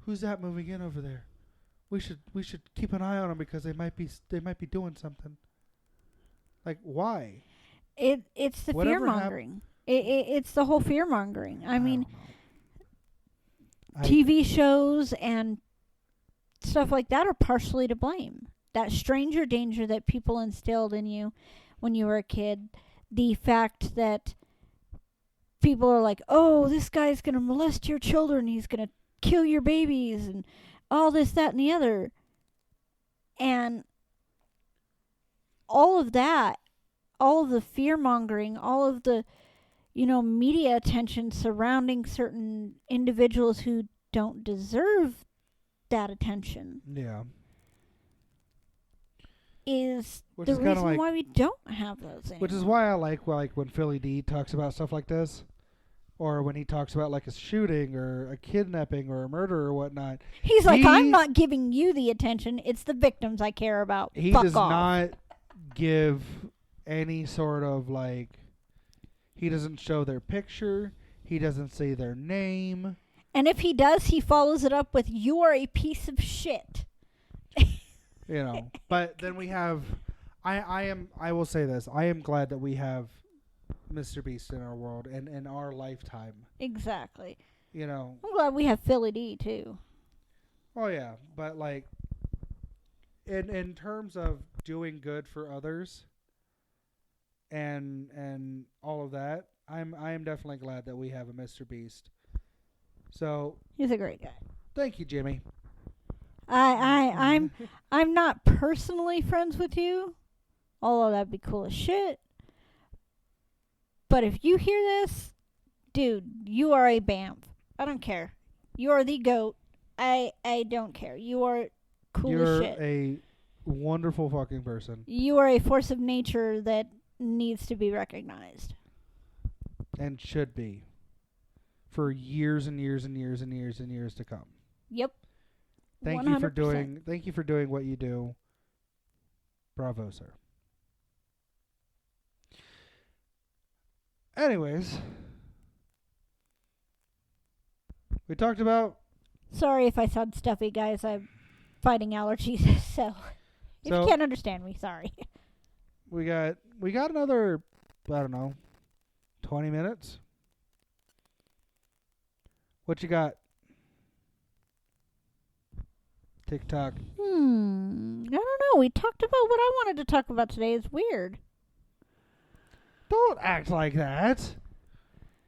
who's that moving in over there? We should keep an eye on them because they might be doing something. Like, why? It's the fear mongering. It's the whole fear mongering. I mean, TV shows and stuff like that are partially to blame. That stranger danger that people instilled in you when you were a kid, the fact that people are like, oh, this guy's going to molest your children, he's going to kill your babies, and all this, that, and the other. And all of that, all of the fear mongering, all of the, media attention surrounding certain individuals who don't deserve that attention Yeah. is Which the is kinda reason like- why we don't have those anymore. Which is why I like when Philly D talks about stuff like this, or when he talks about like a shooting or a kidnapping or a murder or whatnot. He's like, he- I'm not giving you the attention. It's the victims I care about. He Fuck does off. not give any sort of like. He doesn't show their picture. He doesn't say their name. And if he does, he follows it up with, you are a piece of shit. But then we have. I will say this. I am glad that we have MrBeast in our world and in our lifetime. Exactly. I'm glad we have Philly D, too. Oh yeah, but like in terms of doing good for others and all of that, I am definitely glad that we have a MrBeast. So He's a great guy. thank you, Jimmy. I'm not personally friends with you, although that'd be cool as shit. But if you hear this, dude, you are a BAMF. I don't care. You are the GOAT. I don't care. You are cool You're as shit. a wonderful fucking person You are a force of nature that needs to be recognized. and should be for years and years and years and years and years to come. Yep. Thank 100%. you for doing what you do. Bravo, sir. Anyways, we talked about Sorry if I sound stuffy, guys. I'm fighting allergies, so if you can't understand me, sorry. we got another, I don't know, 20 minutes. What you got? TikTok. I don't know. We talked about what I wanted to talk about today. It's weird. Don't act like that.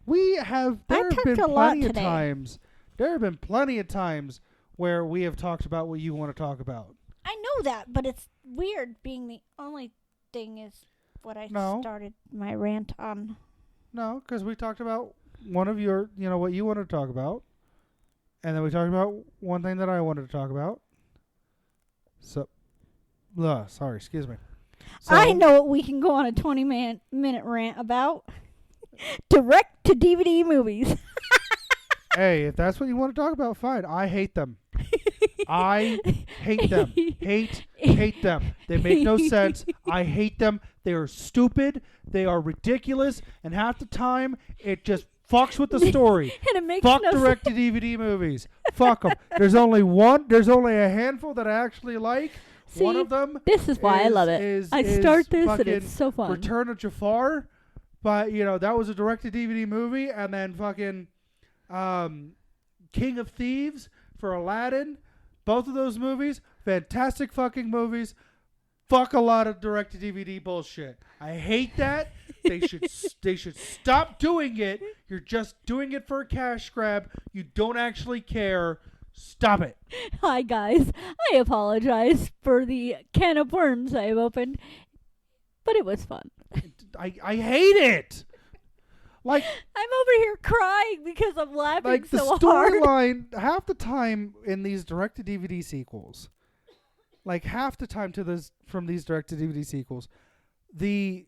We have. There have talked been a lot plenty of today. times. There have been plenty of times where we have talked about what you want to talk about. I know that, but it's weird being the only thing is what I started my rant on. No, because we talked about one of your, what you wanted to talk about, and then we talked about one thing that I wanted to talk about. So, sorry, excuse me. So, I know what we can go on a 20-minute rant about. Direct to DVD movies. Hey, if that's what you want to talk about, fine. I hate them. I hate them. Hate them. They make no sense. I hate them. They are stupid. They are ridiculous. And half the time, it just fucks with the story. And it makes Fuck no direct to DVD movies. Fuck them. There's only a handful that I actually like. See, one of them. This is why I love it. I start this and it's so fun. Return of Jafar. But, that was a direct to DVD movie. And then fucking King of Thieves for Aladdin. Both of those movies, fantastic fucking movies. Fuck a lot of direct to DVD bullshit. I hate that. They should stop doing it. You're just doing it for a cash grab. You don't actually care. Stop it. Hi guys, I apologize for the can of worms I have opened, but it was fun. I hate it. Like I'm over here crying because I'm laughing the so hard. storyline half the time in these direct to DVD sequels. Like half the time from these direct to DVD sequels, the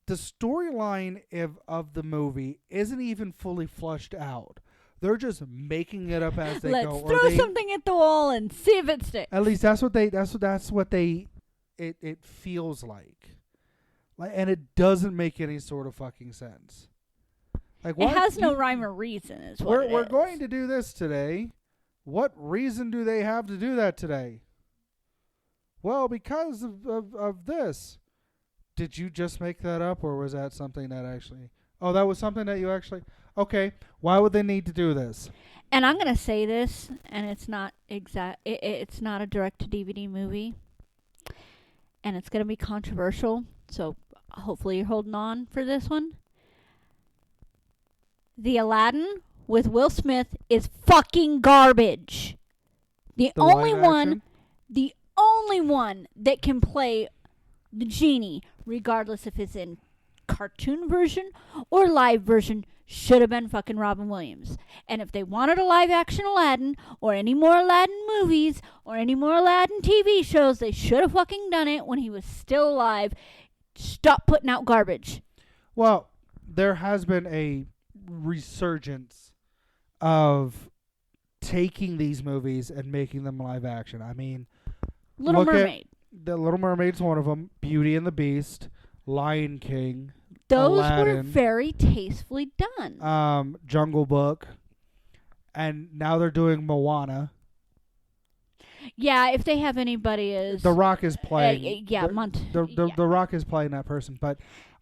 storyline of the movie isn't even fully flushed out. They're just making it up as they go. Let's throw something at the wall and see if it sticks. At least that's what it feels like. And it doesn't make any sort of fucking sense. Like it has no rhyme or reason. Is what we're it is. going to do this today. What reason do they have to do that today? Well, because of this. Did you just make that up, or was that something that actually? Oh, that was something that you actually. Okay, why would they need to do this? And I'm gonna say this, and it's not It's not a direct to DVD movie, and it's gonna be controversial. So hopefully you're holding on for this one. The Aladdin with Will Smith is fucking garbage. The The only live one, action? the only one that can play the genie, regardless if it's in cartoon version or live version, should have been fucking Robin Williams. And if they wanted a live action Aladdin or any more Aladdin movies or any more Aladdin TV shows, they should have fucking done it when he was still alive. Stop putting out garbage. Well, there has been a resurgence of taking these movies and making them live action. I mean, Little look Mermaid. The Little Mermaid's one of them. Beauty and the Beast, Lion King, Those were Aladdin, very tastefully done. Jungle Book, and now they're doing Moana. Yeah, if they have anybody as The Rock is playing. yeah, The Rock is playing that person, but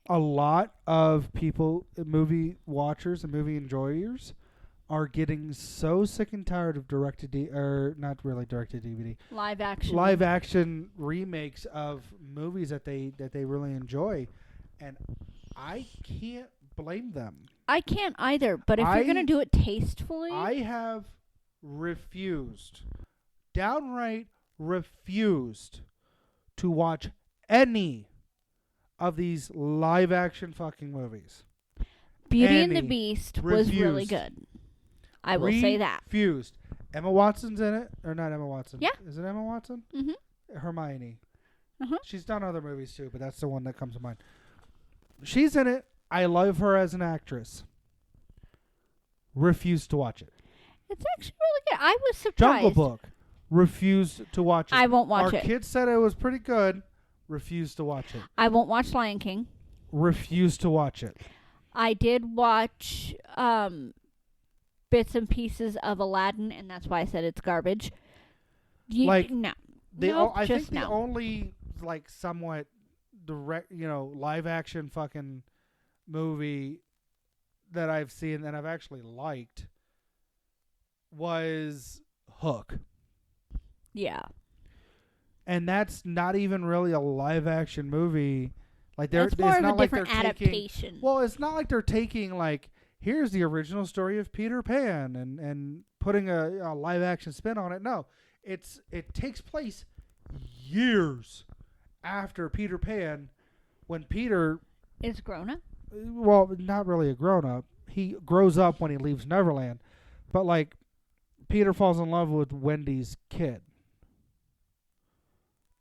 a lot of people, movie watchers and movie enjoyers, are getting so sick and tired of not really directed DVD, live action remakes of movies that they really enjoy, and I can't blame them. I can't either, but if you're going to do it tastefully, I have downright refused to watch any of these live action fucking movies. Beauty and the Beast was really refused. good. I will say that. Refused. Emma Watson's in it, or not Emma Watson? Yeah. Is it Emma Watson? Mm-hmm. Hermione. Uh-huh. She's done other movies too, but that's the one that comes to mind. She's in it. I love her as an actress. Refused to watch it. It's actually really good. I was surprised. Jungle Book. Refused to watch it. I won't watch it. Our kids said it was pretty good. Refused to watch it. I won't watch Lion King. Refused to watch it. I did watch bits and pieces of Aladdin, and that's why I said it's garbage. No. I Just think the no. only somewhat direct, live action fucking movie that I've seen that I've actually liked was Hook. Yeah. And that's not even really a live action movie. Like It's more of a like different they're adaptation. Well, it's not like they're taking here's the original story of Peter Pan and putting a live action spin on it. No. It takes place years after Peter Pan, when Peter is grown up. Well, not really a grown up. He grows up when he leaves Neverland, but Peter falls in love with Wendy's kid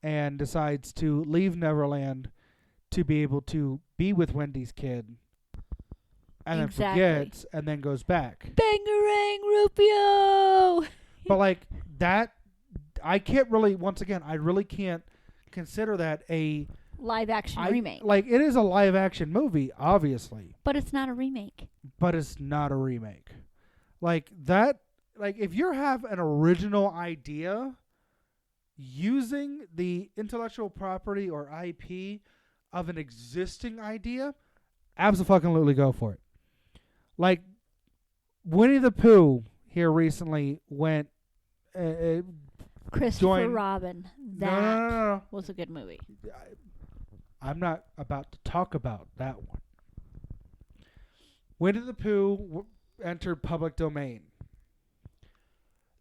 and decides to leave Neverland to be able to be with Wendy's kid, and then forgets and then goes back. Bangarang Rupio. But that, I can't really. Once again, I really can't consider that a live action remake. It is a live action movie, obviously, but it's not a remake. But it's not a remake. That. If you have an original idea using the intellectual property or IP of an existing idea, absolutely go for it. Winnie the Pooh here recently went. Christopher Robin. That No. was a good movie. I'm not about to talk about that one. Winnie the Pooh entered public domain.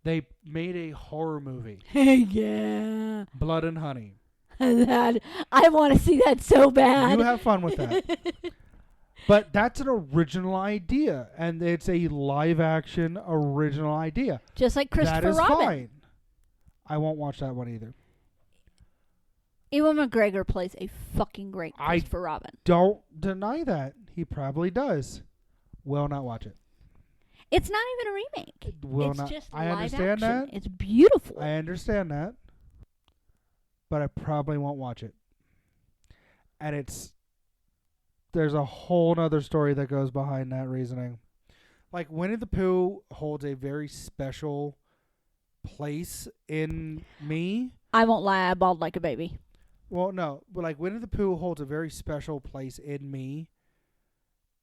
They made a horror movie. Yeah. Blood and Honey. I want to see that so bad. You have fun with that. But that's an original idea, and it's a live-action original idea. Just like Christopher That is Robin. fine. I won't watch that one either. Ewan McGregor plays a fucking great Christopher Robin. Don't deny that. He probably does. Will not watch it. It's not even a remake. It's just I live understand action. that. It's beautiful. I understand that. But I probably won't watch it. And there's a whole nother story that goes behind that reasoning. Winnie the Pooh holds a very special place in me. I won't lie, I bawled like a baby. Well, no, but Winnie the Pooh holds a very special place in me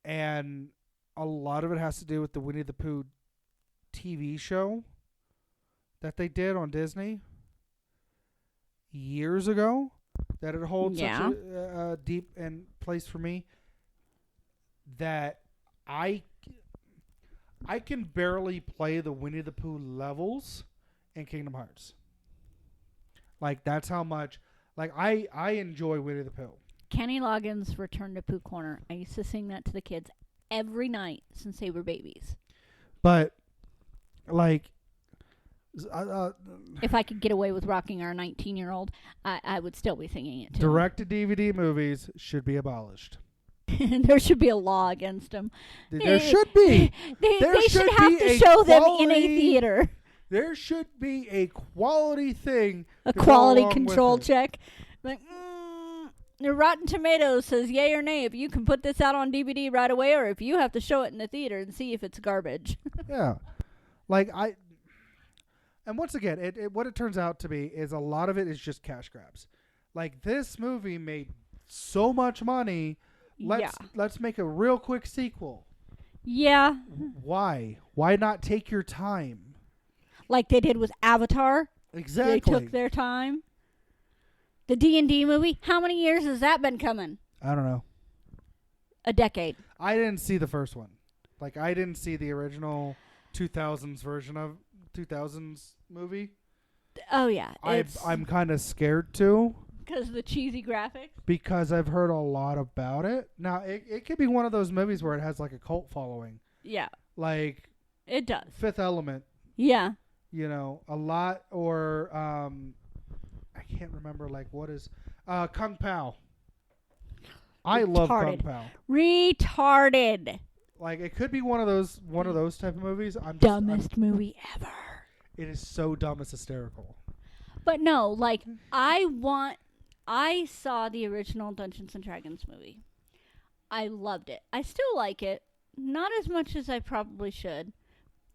and a lot of it has to do with the Winnie the Pooh TV show that they did on Disney years ago. That it holds such Yeah. a deep and place for me that I can barely play the Winnie the Pooh levels in Kingdom Hearts. Like that's how much I enjoy Winnie the Pooh. Kenny Loggins' Return to Pooh Corner. I used to sing that to the kids every night since they were babies. But like If I could get away with rocking our 19-year-old, I would still be singing it too. direct to DVD movies should be abolished. There should be a law against them. There should be. They There should should have be to a show them in a quality- theater. There should be a quality thing. A to go quality along with control it. check. Like, the Rotten Tomatoes says yay or nay if you can put this out on DVD right away, or if you have to show it in the theater and see if it's garbage. Yeah. And once again, what it turns out to be is a lot of it is just cash grabs. Like this movie made so much money. Let's make a real quick sequel. Yeah. Why? Why not take your time? Like they did with Avatar. Exactly. They took their time. The D&D movie, how many years has that been coming? I don't know. A decade. I didn't see the first one. Like I didn't see the original 2000s version of 2000s movie. Oh, yeah. I'm kind of scared to. Because of the cheesy graphics? Because I've heard a lot about it. Now, it could be one of those movies where it has like a cult following. Yeah. Like It does. Fifth Element. Yeah. You know, a lot. Or I can't remember like what is Kung Pao. I love Kung Retarded. Pao. Retarded. Like it could be one of those type of movies. Dumbest movie ever. It is so dumb it's hysterical. But no, like I saw the original Dungeons and Dragons movie. I loved it. I still like it. Not as much as I probably should.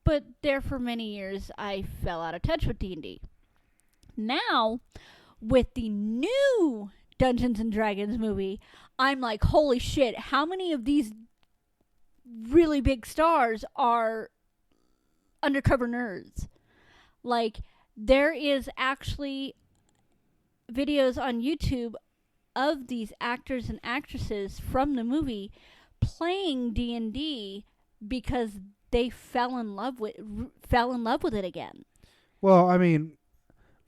But there for many years I fell out of touch with D&D. Now, with the new Dungeons and Dragons movie, I'm like, holy shit, how many of these really big stars are undercover nerds? Like, there is actually videos on YouTube of these actors and actresses from the movie playing D&D because they fell in love with it again. Well, I mean,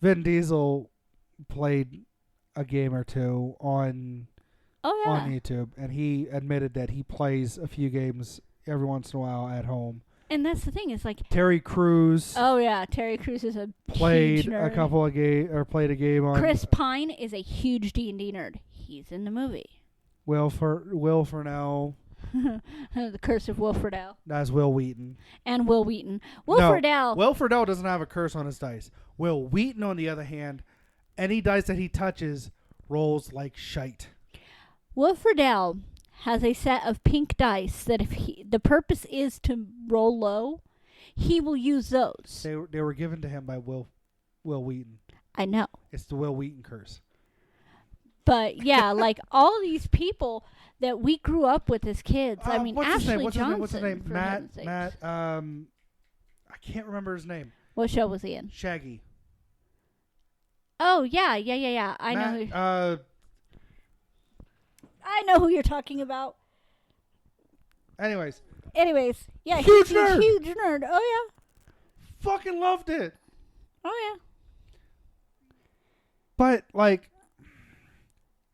Vin Diesel played a game or two on YouTube, and he admitted that he plays a few games every once in a while at home. And that's the thing, is like Terry Crews oh yeah, Terry Crews is a played huge a nerd. couple of played a game on Chris Pine is a huge D&D nerd. He's in the movie. Will Ferrell. The Curse of Will Friedle. That's Will Wheaton. And Will Wheaton. Will Friedle. Will Friedle doesn't have a curse on his dice. Will Wheaton, on the other hand, any dice that he touches rolls like shite. Will Friedle has a set of pink dice that if the purpose is to roll low, he will use those. They were given to him by Will Wheaton. I know. It's the Will Wheaton curse. But yeah, like all these people that we grew up with as kids. I mean, what's his Ashley name? Johnson. What's his name? for Matt. heaven's sakes. I can't remember his name. What show was he in? Shaggy. Oh yeah. I know who you're talking about. Anyways, yeah, Huge he's a nerd. huge nerd. Oh yeah. fucking loved it. Oh yeah. But like,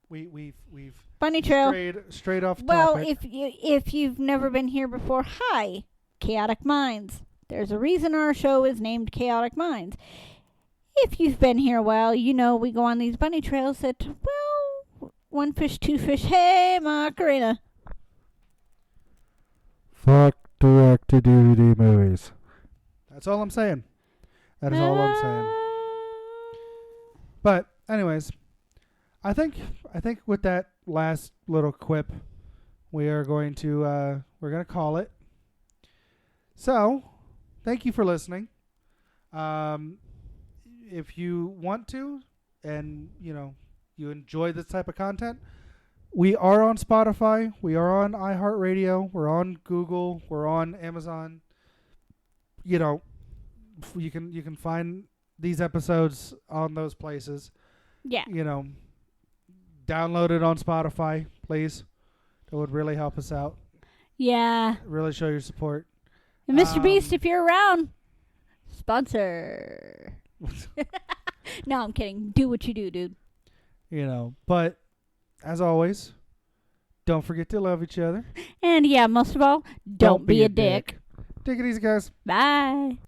we've Bunny Trail. straight off Well, topic. if you've never been here before, hi, Chaotic Minds. There's a reason our show is named Chaotic Minds. If you've been here a while, you know we go on these bunny trails that, well, one fish, two fish, hey, Macarena. Fuck direct-to-DVD movies. That's all I'm saying. That is all I'm saying. But anyways, I think with that last little quip, we're going to call it. So, thank you for listening. If you want to, and you enjoy this type of content, We are on Spotify. We are on iHeartRadio. We're on Google. We're on Amazon. You know, you can find these episodes on those places. Yeah. You know, download it on Spotify, please. That would really help us out. Yeah. Really show your support. And Mr. Beast, if you're around, sponsor. No, I'm kidding. Do what you do, dude. You know, but as always, don't forget to love each other. And yeah, most of all, don't be a dick. Take it easy, guys. Bye.